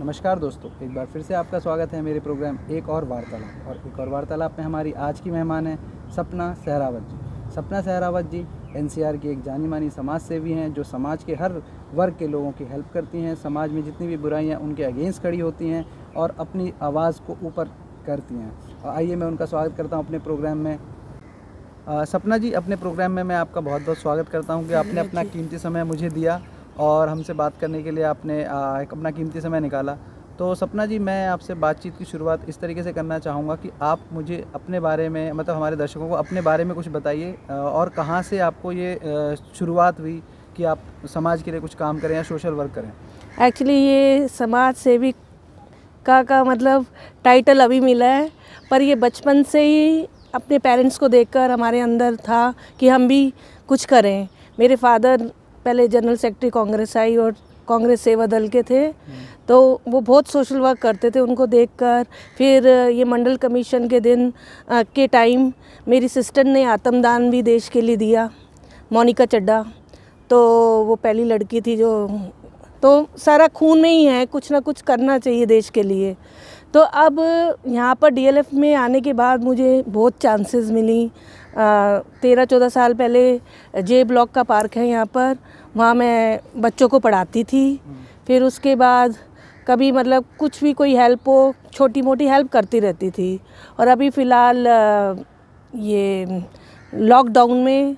नमस्कार दोस्तों, एक बार फिर से आपका स्वागत है मेरे प्रोग्राम एक और वार्तालाप। और एक और वार्तालाप में हमारी आज की मेहमान है सपना सहरावत जी। सपना सहरावत जी एनसीआर की एक जानी मानी समाज सेवी हैं, जो समाज के हर वर्ग के लोगों की हेल्प करती हैं, समाज में जितनी भी बुराइयां उनके अगेंस्ट खड़ी होती हैं और अपनी आवाज़ को ऊपर करती हैं। आइए मैं उनका स्वागत करता हूँ अपने प्रोग्राम में। सपना जी, अपने प्रोग्राम में मैं आपका बहुत बहुत स्वागत करता हूँ कि आपने अपना कीमती समय मुझे दिया और हमसे बात करने के लिए आपने एक अपना कीमती समय निकाला। तो सपना जी, मैं आपसे बातचीत की शुरुआत इस तरीके से करना चाहूँगा कि आप मुझे अपने बारे में, मतलब हमारे दर्शकों को अपने बारे में कुछ बताइए और कहाँ से आपको ये शुरुआत हुई कि आप समाज के लिए कुछ काम करें या सोशल वर्क करें। एक्चुअली ये समाज सेविका का मतलब टाइटल अभी मिला है, पर ये बचपन से ही अपने पेरेंट्स को देखकर हमारे अंदर था कि हम भी कुछ करें। मेरे फादर पहले जनरल सेक्रेटरी कांग्रेस आई और कांग्रेस सेवा दल के थे, तो वो बहुत सोशल वर्क करते थे। उनको देखकर फिर ये मंडल कमीशन के दिन के टाइम मेरी सिस्टर ने आत्मदान भी देश के लिए दिया, मोनिका चड्डा। तो वो पहली लड़की थी जो, तो सारा खून में ही है, कुछ ना कुछ करना चाहिए देश के लिए। तो अब यहाँ पर डीएलएफ में आने के बाद मुझे बहुत चांसेस मिली। 13-14 साल पहले जे ब्लॉक का पार्क है यहाँ पर, वहाँ मैं बच्चों को पढ़ाती थी। फिर उसके बाद कभी मतलब कुछ भी कोई हेल्प हो, छोटी मोटी हेल्प करती रहती थी। और अभी फ़िलहाल ये लॉकडाउन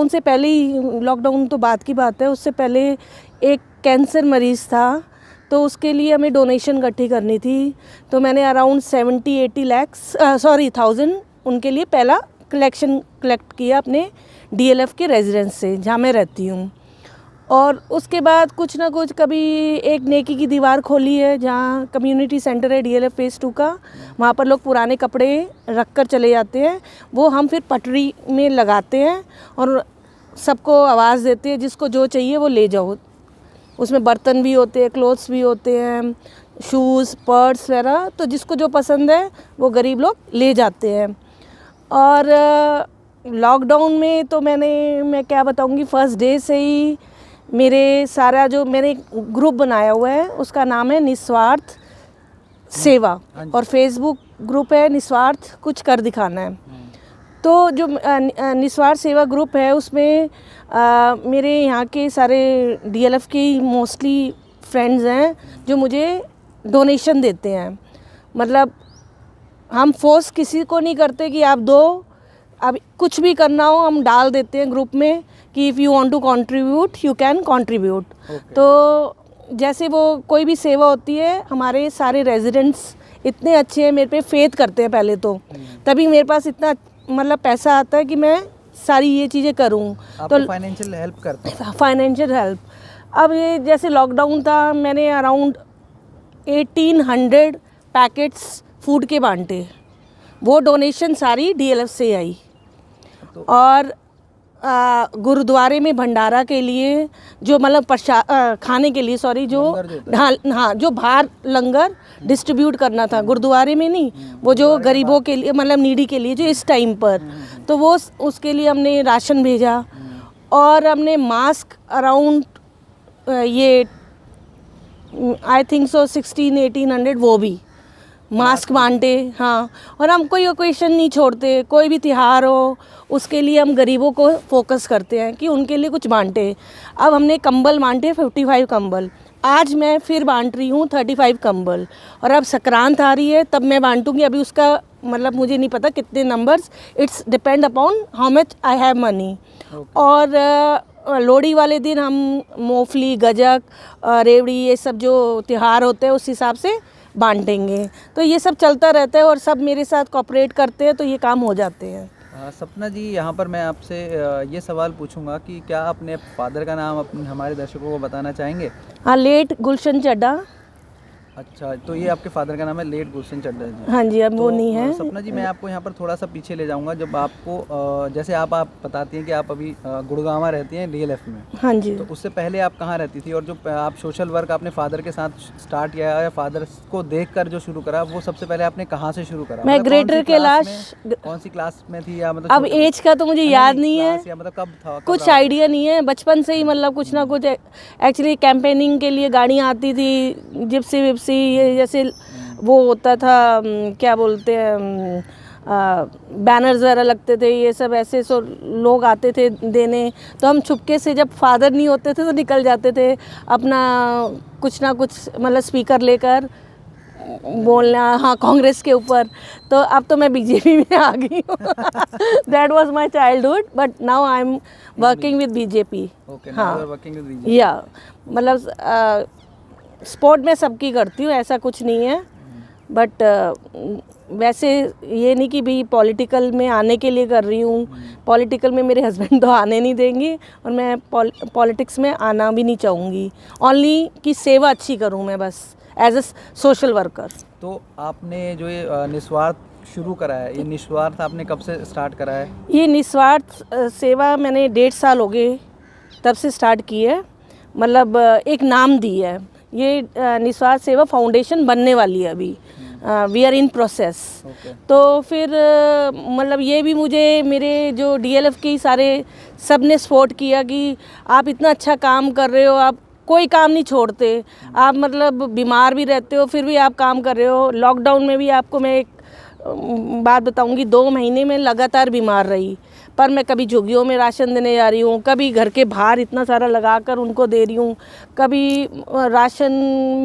से पहले ही, लॉकडाउन तो बाद की बात है, उससे पहले एक कैंसर मरीज़ था, तो उसके लिए हमें डोनेशन इकट्ठी करनी थी। तो मैंने अराउंड 70-80 उनके लिए पहला कलेक्ट किया अपने डीएलएफ के रेजिडेंस से, जहाँ मैं रहती हूँ। और उसके बाद कुछ ना कुछ, कभी एक नेकी की दीवार खोली है जहाँ कम्युनिटी सेंटर है डीएलएफ फेज़ 2 का, वहाँ पर लोग पुराने कपड़े रख कर चले जाते हैं, वो हम फिर पटरी में लगाते हैं और सबको आवाज़ देते हैं, जिसको जो चाहिए वो ले जाओ। उसमें बर्तन भी होते हैं, क्लोथ्स भी होते हैं, शूज़, पर्स वगैरह, तो जिसको जो पसंद है वो गरीब लोग ले जाते हैं। और लॉकडाउन में तो मैं क्या बताऊंगी, फर्स्ट डे से ही मेरे सारा जो मैंने ग्रुप बनाया हुआ है उसका नाम है निस्वार्थ सेवा, और फेसबुक ग्रुप है निस्वार्थ कुछ कर दिखाना है। तो जो निस्वार्थ सेवा ग्रुप है उसमें मेरे यहाँ के सारे डीएलएफ के मोस्टली फ्रेंड्स हैं जो मुझे डोनेशन देते हैं। मतलब हम फोर्स किसी को नहीं करते कि आप दो, अब कुछ भी करना हो हम डाल देते हैं ग्रुप में कि if you want to contribute you can contribute. तो जैसे वो कोई भी सेवा होती है, हमारे सारे रेजिडेंट्स इतने अच्छे हैं, मेरे पे फेथ करते हैं पहले तो, तभी मेरे पास इतना मतलब पैसा आता है कि मैं सारी ये चीज़ें करूँ। तो फाइनेंशियल हेल्प करते हैं। Financial help. अब ये जैसे लॉकडाउन था, मैंने अराउंड 1800 पैकेट्स फूड के बांटे, वो डोनेशन सारी डीएलएफ से आई। और गुरुद्वारे में भंडारा के लिए जो मतलब खाने के लिए जो बाहर लंगर डिस्ट्रीब्यूट करना था, गुरुद्वारे में नहीं, वो जो गरीबों के लिए, मतलब नीडी के लिए जो इस टाइम पर, तो वो उसके लिए हमने राशन भेजा। और हमने मास्क अराउंड ये आई थिंक सो 1600-1800 वो भी मास्क बांटे। हाँ, और हम कोई ओकेशन नहीं छोड़ते, कोई भी त्योहार हो उसके लिए हम गरीबों को फोकस करते हैं कि उनके लिए कुछ बांटे। अब हमने कंबल बांटे 55 कंबल, आज मैं फिर बांट रही हूँ 35 कंबल। और अब संक्रांत आ रही है तब मैं बांटूंगी, अभी उसका मतलब मुझे नहीं पता कितने numbers, it's depend upon how much I have money. और लोहड़ी वाले दिन हम मूंगफली, गजक, रेवड़ी, ये सब जो त्यौहार होते हैं उस हिसाब से बांटेंगे। तो ये सब चलता रहता है और सब मेरे साथ कोऑपरेट करते हैं, तो ये काम हो जाते हैं। सपना जी, यहाँ पर मैं आपसे ये सवाल पूछूंगा कि क्या अपने फादर का नाम हमारे दर्शकों को बताना चाहेंगे? हाँ, लेट गुलशन चड्डा। अच्छा, तो ये आपके फादर का नाम है लेट गुलशन चड्ढा जी। हाँ जी, अब वो तो नहीं है। सपना जी, मैं आपको यहाँ पर थोड़ा सा पीछे ले जाऊँगा। जब आपको जैसे आप बताती हैं कि आप अभी गुड़गांव रहती हैं डीएलएफ में, हाँ जी। तो उससे पहले आप कहाँ रहती थी? और जो आप सोशल वर्क आपने फादर के साथ स्टार्ट किया या फादर को देखकर जो शुरू करा, वो सबसे पहले आपने कहाँ से शुरू करा? मैं ग्रेटर कैलाश, कौन सी क्लास में थी, या मतलब अब एज का तो मुझे याद नहीं है, या मतलब कब था, कुछ आइडिया नहीं है। बचपन से ही मतलब कुछ ना कुछ एक्चुअली कैंपेनिंग के लिए गाड़ियाँ आती थी, जिप्सी विप्सी, ये जैसे वो होता था, क्या बोलते हैं, बैनर्स वगैरह लगते थे, ये सब ऐसे सो लोग आते थे देने, तो हम छुपके से जब फादर नहीं होते थे तो निकल जाते थे अपना कुछ ना कुछ मतलब स्पीकर लेकर बोलना, हाँ, कांग्रेस के ऊपर। तो अब तो मैं बीजेपी में आ गई हूँ। That was my childhood, but now I am working with BJP. हाँ, या मतलब स्पोर्ट में सबकी करती हूँ, ऐसा कुछ नहीं है। बट वैसे ये नहीं कि भी पॉलिटिकल में आने के लिए कर रही हूँ। पॉलिटिकल में मेरे हस्बैंड तो आने नहीं देंगे, और मैं पॉलिटिक्स में आना भी नहीं चाहूँगी। ओनली कि सेवा अच्छी करूँ मैं, बस एज अ सोशल वर्कर। तो आपने जो ये निस्वार्थ शुरू करा है, ये निस्वार्थ आपने कब से स्टार्ट करा है? ये निस्वार्थ सेवा मैंने 1.5 साल हो गए तब से स्टार्ट की है। मतलब एक नाम दी है, ये निस्वार्थ सेवा फाउंडेशन बनने वाली है अभी, वी आर इन प्रोसेस। तो फिर मतलब ये भी मुझे मेरे जो डीएलएफ के सारे सब ने सपोर्ट किया कि आप इतना अच्छा काम कर रहे हो, आप कोई काम नहीं छोड़ते, आप मतलब बीमार भी रहते हो फिर भी आप काम कर रहे हो। लॉकडाउन में भी आपको मैं एक बात बताऊंगी, 2 महीने में लगातार बीमार रही, पर मैं कभी झुग्गियों में राशन देने जा रही हूँ, कभी घर के बाहर इतना सारा लगा कर उनको दे रही हूँ, कभी राशन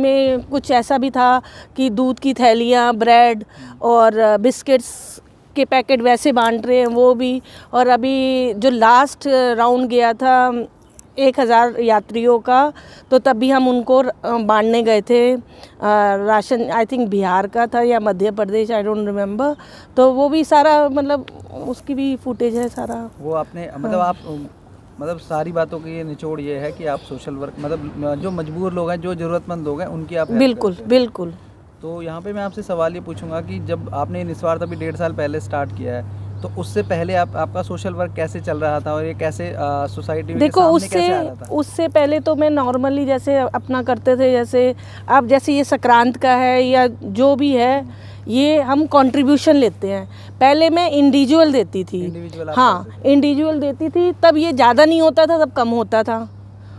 में कुछ ऐसा भी था कि दूध की थैलियाँ, ब्रेड और बिस्किट्स के पैकेट वैसे बांट रहे हैं वो भी। और अभी जो लास्ट राउंड गया था 1000 यात्रियों का, तो तब भी हम उनको बांटने गए थे राशन, आई थिंक बिहार का था या Madhya Pradesh, I don't remember. तो वो भी सारा मतलब उसकी भी फुटेज है सारा। वो आपने मतलब आप मतलब सारी बातों की ये निचोड़ ये है कि आप सोशल वर्क, मतलब जो मजबूर लोग हैं, जो ज़रूरतमंद लोग हैं, उनकी आप बिल्कुल बिल्कुल। तो यहाँ पे मैं आपसे सवाल ये पूछूंगा कि जब आपने निस्वार्थ अभी 1.5 साल पहले स्टार्ट किया है, तो उससे पहले आपका सोशल वर्क कैसे चल रहा था, और ये कैसे सोसाइटी देखो के सामने कैसे आ रहा था? उससे पहले तो मैं नॉर्मली जैसे अपना करते थे, जैसे अब जैसे ये संक्रांत का है या जो भी है, ये हम कंट्रीब्यूशन लेते हैं। पहले मैं इंडिविजुअल देती थी, हाँ इंडिविजुअल देती थी, तब ये ज़्यादा नहीं होता था, तब कम होता था,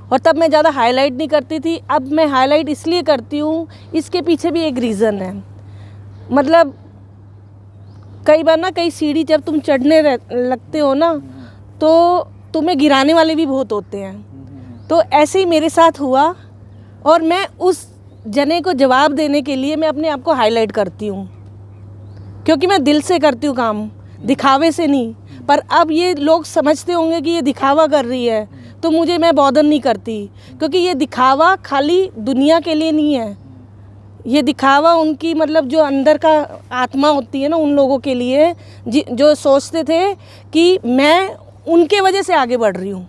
और तब मैं ज़्यादा हाईलाइट नहीं करती थी। अब मैं हाईलाइट इसलिए करती हूँ, इसके पीछे भी एक रीज़न है। मतलब कई बार ना, कई सीढ़ी जब तुम चढ़ने लगते हो ना, तो तुम्हें गिराने वाले भी बहुत होते हैं। तो ऐसे ही मेरे साथ हुआ, और मैं उस जने को जवाब देने के लिए मैं अपने आप को हाईलाइट करती हूँ, क्योंकि मैं दिल से करती हूँ काम, दिखावे से नहीं। पर अब ये लोग समझते होंगे कि ये दिखावा कर रही है, तो मुझे, मैं बॉदर नहीं करती, क्योंकि ये दिखावा खाली दुनिया के लिए नहीं है, ये दिखावा उनकी मतलब जो अंदर का आत्मा होती है ना, उन लोगों के लिए जो सोचते थे कि मैं उनके वजह से आगे बढ़ रही हूँ।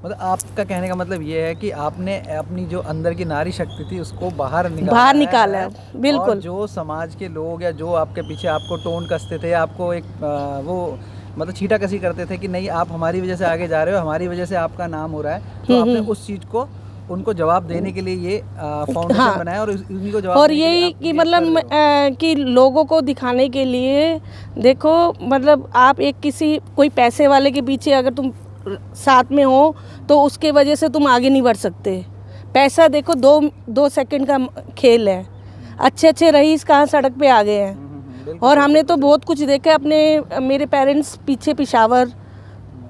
मतलब आपका कहने का मतलब ये है कि आपने अपनी जो अंदर की नारी शक्ति थी उसको बाहर निकाला है। बिल्कुल। और जो समाज के लोग या जो आपके पीछे आपको टोन कसते थे, आपको एक वो मतलब छीटा कसी करते थे कि नहीं आप हमारी वजह से आगे जा रहे हो, हमारी वजह से आपका नाम हो रहा है, तो आपने उस चीज़ को उनको जवाब देने के लिए ये फाउंडेशन बनाया, और उन्हीं को जवाब, और यही कि मतलब कि लोगों को दिखाने के लिए, देखो मतलब आप एक किसी कोई पैसे वाले के पीछे अगर तुम साथ में हो, तो उसके वजह से तुम आगे नहीं बढ़ सकते। पैसा देखो 2 सेकंड का खेल है। अच्छे रईस कहाँ सड़क पे आ गए हैं, और हमने तो बहुत कुछ देखा अपने, मेरे पेरेंट्स पीछे पेशावर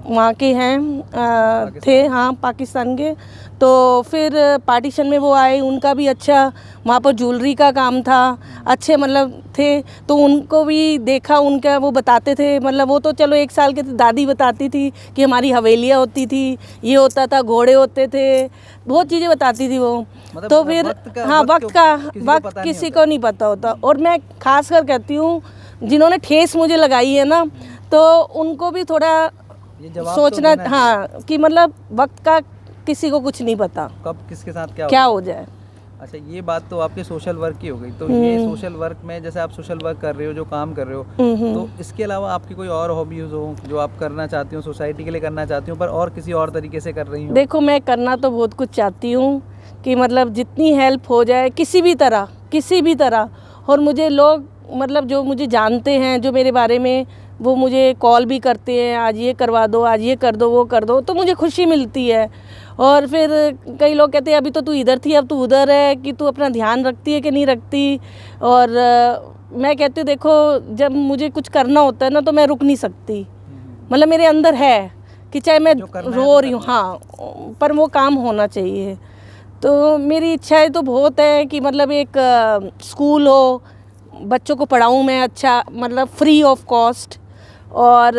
वहाँ के हैं थे, हाँ पाकिस्तान के। तो फिर पार्टीशन में वो आए, उनका भी अच्छा वहाँ पर ज्वेलरी का काम था, अच्छे मतलब थे, तो उनको भी देखा, उनका वो बताते थे, मतलब वो तो चलो 1 साल के थे, दादी बताती थी कि हमारी हवेलियाँ होती थी, ये होता था, घोड़े होते थे, बहुत चीज़ें बताती थी वो। मतलब तो फिर वक्त किसी को नहीं पता होता। और मैं खास कर कहती हूँ, जिन्होंने ठेस मुझे लगाई है ना, तो उनको भी थोड़ा सोचना, हाँ, कि मतलब वक्त का किसी को कुछ नहीं पता, कब किसके साथ क्या हो जाए। अच्छा, ये बात तो आपके सोशल वर्क की हो गई। तो ये सोशल वर्क में जैसे आप सोशल वर्क कर रहे हो, जो काम कर रहे हो, तो इसके अलावा आपकी कोई और हॉबीज हो जो आप करना चाहती हो, सोसाइटी के लिए करना चाहती हो, पर और किसी और तरीके से कर रही हो? देखो, मैं करना तो बहुत कुछ चाहती हूँ कि मतलब जितनी हेल्प हो जाए किसी भी तरह। और मुझे लोग मतलब जो मुझे जानते हैं, जो मेरे बारे में, वो मुझे कॉल भी करते हैं, आज ये करवा दो, आज ये कर दो, वो कर दो, तो मुझे खुशी मिलती है। और फिर कई लोग कहते हैं अभी तो तू इधर थी, अब तू उधर है, कि तू अपना ध्यान रखती है कि नहीं रखती। और मैं कहती हूँ देखो, जब मुझे कुछ करना होता है ना, तो मैं रुक नहीं सकती। मतलब मेरे अंदर है कि चाहे मैं रो रही हूँ, हाँ, पर वो काम होना चाहिए। तो मेरी इच्छाएं तो बहुत है कि मतलब एक स्कूल हो, बच्चों को पढ़ाऊँ मैं अच्छा, मतलब फ्री ऑफ कॉस्ट। और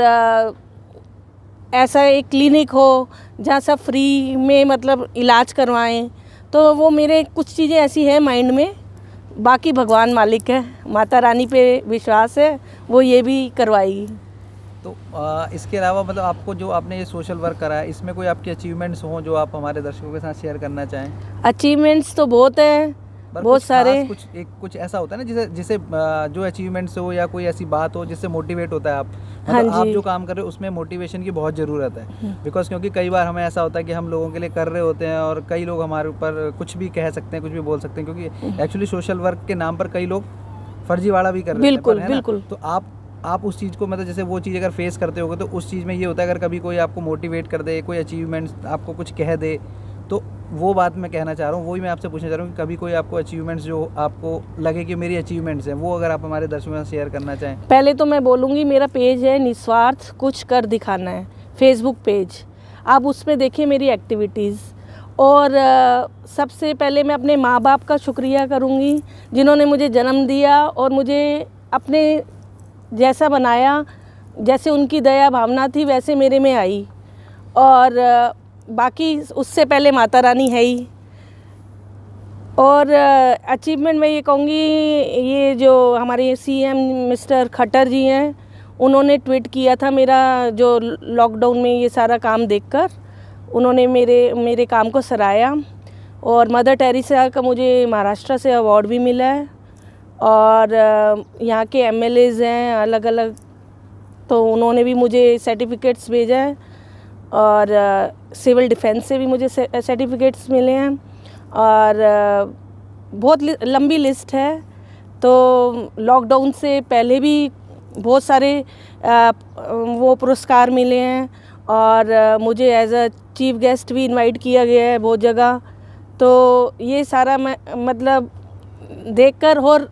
ऐसा एक क्लिनिक हो जहाँ सब फ्री में मतलब इलाज करवाएं। तो वो मेरे कुछ चीज़ें ऐसी हैं माइंड में। बाकी भगवान मालिक है, माता रानी पे विश्वास है, वो ये भी करवाएगी। तो इसके अलावा मतलब आपको जो आपने ये सोशल वर्क करा है, इसमें कोई आपके अचीवमेंट्स हों जो आप हमारे दर्शकों के साथ शेयर करना चाहें? अचीवमेंट्स तो बहुत हैं, बहुत सारे। कुछ ऐसा होता है ना जिसे जिसे जो अचीवमेंट्स हो या कोई ऐसी बात हो जिससे मोटिवेट होता है आप, हाँ मतलब आप जी। जो काम कर रहे हो उसमें मोटिवेशन की बहुत ज़रूरत है। बिकॉज क्योंकि कई बार हमें ऐसा होता है कि हम लोगों के लिए कर रहे होते हैं और कई लोग हमारे ऊपर कुछ भी कह सकते हैं, कुछ भी बोल सकते हैं, क्योंकि एक्चुअली सोशल वर्क के नाम पर कई लोग फर्जीवाड़ा भी कर रहे हैं। बिल्कुल, है ना? बिल्कुल। तो आप उस चीज़ को मतलब जैसे वो चीज़ अगर फेस करते होगे तो उस चीज़ में ये होता है, अगर कभी कोई आपको मोटिवेट कर दे, कोई अचीवमेंट्स आपको कुछ कह दे, तो वो बात मैं कहना चाह रहा हूँ, वही मैं आपसे पूछना चाह रहा हूँ कि कभी कोई आपको अचीवमेंट्स जो आपको लगे कि मेरी अचीवमेंट्स हैं, वो अगर आप हमारे दर्शकों के साथ शेयर करना चाहें। पहले तो मैं बोलूँगी, मेरा पेज है निस्वार्थ कुछ कर दिखाना है, फेसबुक पेज। आप उसमें देखिए मेरी एक्टिविटीज़। और सबसे पहले मैं अपने माँ बाप का शुक्रिया करूँगी, जिन्होंने मुझे जन्म दिया और मुझे अपने जैसा बनाया। जैसे उनकी दया भावना थी वैसे मेरे में आई। और बाकी उससे पहले माता रानी है ही। और अचीवमेंट मैं ये कहूँगी, ये जो हमारे सीएम मिस्टर खट्टर जी हैं, उन्होंने ट्वीट किया था मेरा जो लॉकडाउन में ये सारा काम देखकर, उन्होंने मेरे काम को सराहा। और मदर टेरेसा का मुझे महाराष्ट्र से अवार्ड भी मिला है। और यहाँ के एमएलएज़ हैं अलग अलग, तो उन्होंने भी मुझे सर्टिफिकेट्स भेजा है। और सिविल डिफेंस से भी मुझे सर्टिफिकेट्स मिले हैं। और बहुत लंबी लिस्ट है। तो लॉकडाउन से पहले भी बहुत सारे वो पुरस्कार मिले हैं। और मुझे एज अ चीफ गेस्ट भी इनवाइट किया गया है बहुत जगह। तो ये सारा मैं मतलब देखकर और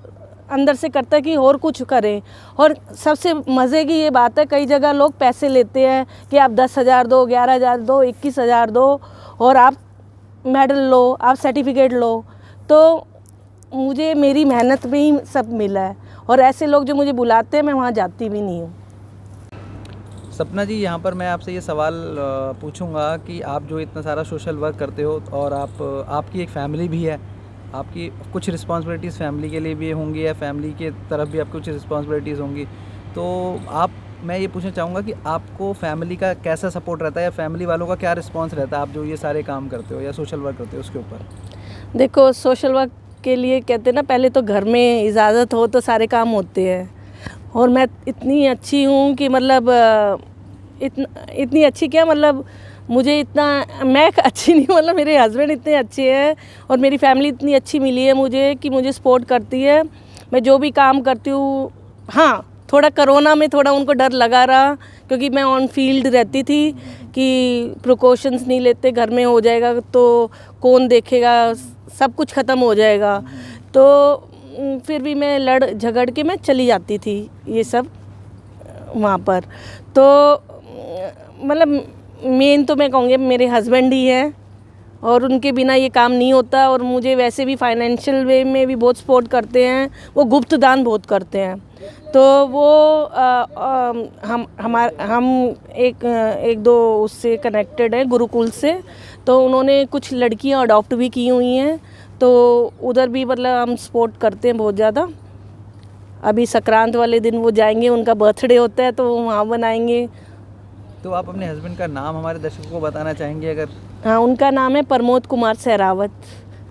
अंदर से करता है कि और कुछ करें। और सबसे मज़े की ये बात है, कई जगह लोग पैसे लेते हैं कि आप 10,000 दो, 11,000 दो, 21,000 दो और आप मेडल लो, आप सर्टिफिकेट लो। तो मुझे मेरी मेहनत में ही सब मिला है। और ऐसे लोग जो मुझे बुलाते हैं, मैं वहाँ जाती भी नहीं हूँ। सपना जी, यहाँ पर मैं आपसे ये सवाल पूछूंगा कि आप जो इतना सारा सोशल वर्क करते हो और आपकी एक फैमिली भी है, आपकी कुछ रिस्पॉन्सिबिलिटीज़ फैमिली के लिए भी होंगी या फैमिली के तरफ भी आपकी कुछ रिस्पॉन्सिबिलिटीज़ होंगी, तो मैं ये पूछना चाहूँगा कि आपको फैमिली का कैसा सपोर्ट रहता है या फैमिली वालों का क्या रिस्पॉन्स रहता है आप जो ये सारे काम करते हो या सोशल वर्क करते हो उसके ऊपर? देखो, सोशल वर्क के लिए कहते हैं ना, पहले तो घर में इजाज़त हो तो सारे काम होते हैं। और मैं इतनी अच्छी हूँ कि मतलब इतनी अच्छी क्या, मतलब मुझे इतना, मैं अच्छी नहीं, मतलब मेरे हस्बैंड इतने अच्छे हैं और मेरी फैमिली इतनी अच्छी मिली है मुझे कि मुझे सपोर्ट करती है। मैं जो भी काम करती हूँ, हाँ, थोड़ा कोरोना में थोड़ा उनको डर लगा रहा, क्योंकि मैं ऑन फील्ड रहती थी कि प्रिकॉशंस नहीं लेते, घर में हो जाएगा तो कौन देखेगा, सब कुछ ख़त्म हो जाएगा। तो फिर भी मैं लड़ झगड़ के मैं चली जाती थी ये सब वहाँ पर। तो मतलब मेन तो मैं कहूँगी मेरे हस्बैंड ही है और उनके बिना ये काम नहीं होता। और मुझे वैसे भी फाइनेंशियल वे में भी बहुत सपोर्ट करते हैं, वो गुप्त दान बहुत करते हैं। तो वो हम एक दो उससे कनेक्टेड हैं, गुरुकुल से। तो उन्होंने कुछ लड़कियां अडॉप्ट भी की हुई हैं, तो उधर भी मतलब हम सपोर्ट करते हैं बहुत ज़्यादा। अभी संक्रांत वाले दिन वो जाएंगे, उनका बर्थडे होता है तो वहाँ बनाएंगे। तो आप अपने हस्बैंड का नाम हमारे दर्शकों को बताना चाहेंगे अगर? हाँ, उनका नाम है प्रमोद कुमार सहरावत।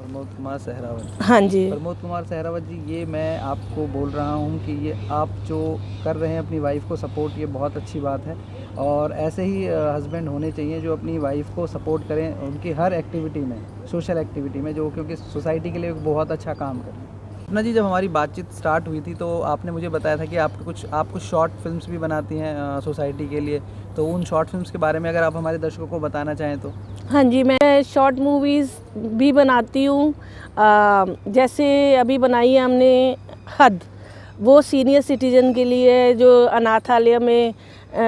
प्रमोद कुमार सहरावत। हाँ जी। प्रमोद कुमार सहरावत जी, ये मैं आपको बोल रहा हूँ कि ये आप जो कर रहे हैं अपनी वाइफ को सपोर्ट, ये बहुत अच्छी बात है। और ऐसे ही हस्बैंड होने चाहिए जो अपनी वाइफ को सपोर्ट करें उनकी हर एक्टिविटी में, सोशल एक्टिविटी में, जो क्योंकि सोसाइटी के लिए एक बहुत अच्छा काम करें। सपना जी, जब हमारी बातचीत स्टार्ट हुई थी तो आपने मुझे बताया था कि आप कुछ शॉर्ट फिल्म्स भी बनाती हैं सोसाइटी के लिए, तो उन शॉर्ट फिल्म्स के बारे में अगर आप हमारे दर्शकों को बताना चाहें तो। हाँ जी, मैं शॉर्ट मूवीज़ भी बनाती हूँ। जैसे अभी बनाई है हमने हद, वो सीनियर सिटीजन के लिए जो अनाथालय में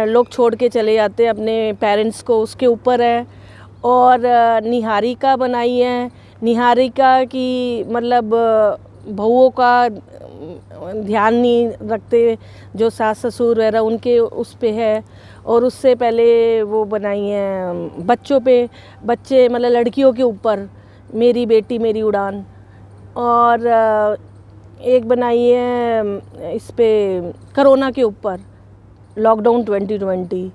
लोग छोड़ के चले जाते हैं अपने पेरेंट्स को, उसके ऊपर है। और निहारिका बनाई है। निहारिका की मतलब बहुओं का ध्यान नहीं रखते, जो सास ससुर वगैरह उनके उस पे है। और उससे पहले वो बनाई हैं बच्चों पे, बच्चे मतलब लड़कियों के ऊपर, मेरी बेटी मेरी उड़ान। और एक बनाई है इस पे कोरोना के ऊपर, लॉकडाउन 2020।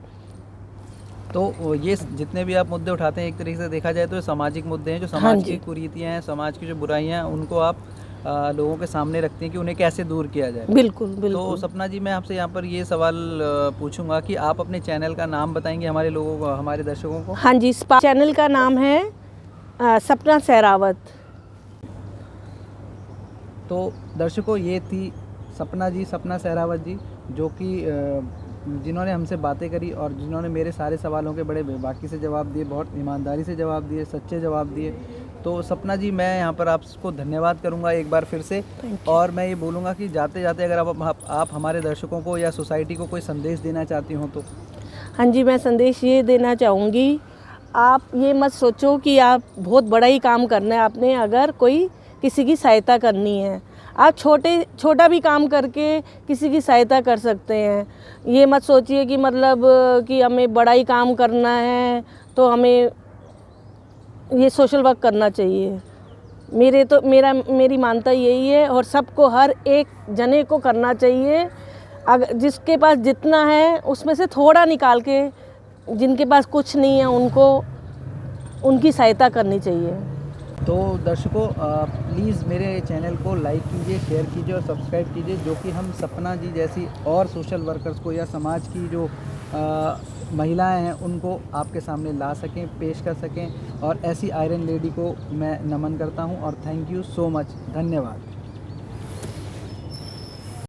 तो ये जितने भी आप मुद्दे उठाते हैं, एक तरीके से देखा जाए तो ये सामाजिक मुद्दे हैं, जो हाँ समाज जी। की कुरीतियाँ हैं, समाज की जो बुराइयाँ हैं, उनको आप लोगों के सामने रखती हैं कि उन्हें कैसे दूर किया जाए। बिल्कुल तो बिल्कुल। सपना जी, मैं आपसे यहाँ पर ये सवाल पूछूंगा कि आप अपने चैनल का नाम बताएंगे हमारे लोगों को, हमारे दर्शकों को। हाँ जी, चैनल का नाम है सपना सहरावत। तो दर्शकों, ये थी सपना जी, सपना सहरावत जी, जो कि जिन्होंने हमसे बातें करी और जिन्होंने मेरे सारे सवालों के बड़े बेबाकी से जवाब दिए, बहुत ईमानदारी से जवाब दिए, सच्चे जवाब दिए। तो सपना जी, मैं यहाँ पर आपको धन्यवाद करूँगा एक बार फिर से। और मैं ये बोलूँगा कि जाते जाते अगर आप हमारे दर्शकों को या सोसाइटी को कोई संदेश देना चाहती हों तो। हाँ जी, मैं संदेश ये देना चाहूँगी, आप ये मत सोचो कि आप बहुत बड़ा ही काम करना है आपने। अगर कोई किसी की सहायता करनी है, आप छोटा भी काम करके किसी की सहायता कर सकते हैं। ये मत सोचिए कि मतलब कि हमें बड़ा ही काम करना है तो हमें ये सोशल वर्क करना चाहिए। मेरी मानता यही है, और सबको, हर एक जने को करना चाहिए। अगर जिसके पास जितना है उसमें से थोड़ा निकाल के, जिनके पास कुछ नहीं है उनको उनकी सहायता करनी चाहिए। तो दर्शकों, प्लीज़ मेरे चैनल को लाइक कीजिए, शेयर कीजिए और सब्सक्राइब कीजिए, जो कि हम सपना जी जैसी और सोशल वर्कर्स को या समाज की जो महिलाएं हैं उनको आपके सामने ला सकें, पेश कर सकें। और ऐसी आयरन लेडी को मैं नमन करता हूं और थैंक यू सो मच, धन्यवाद।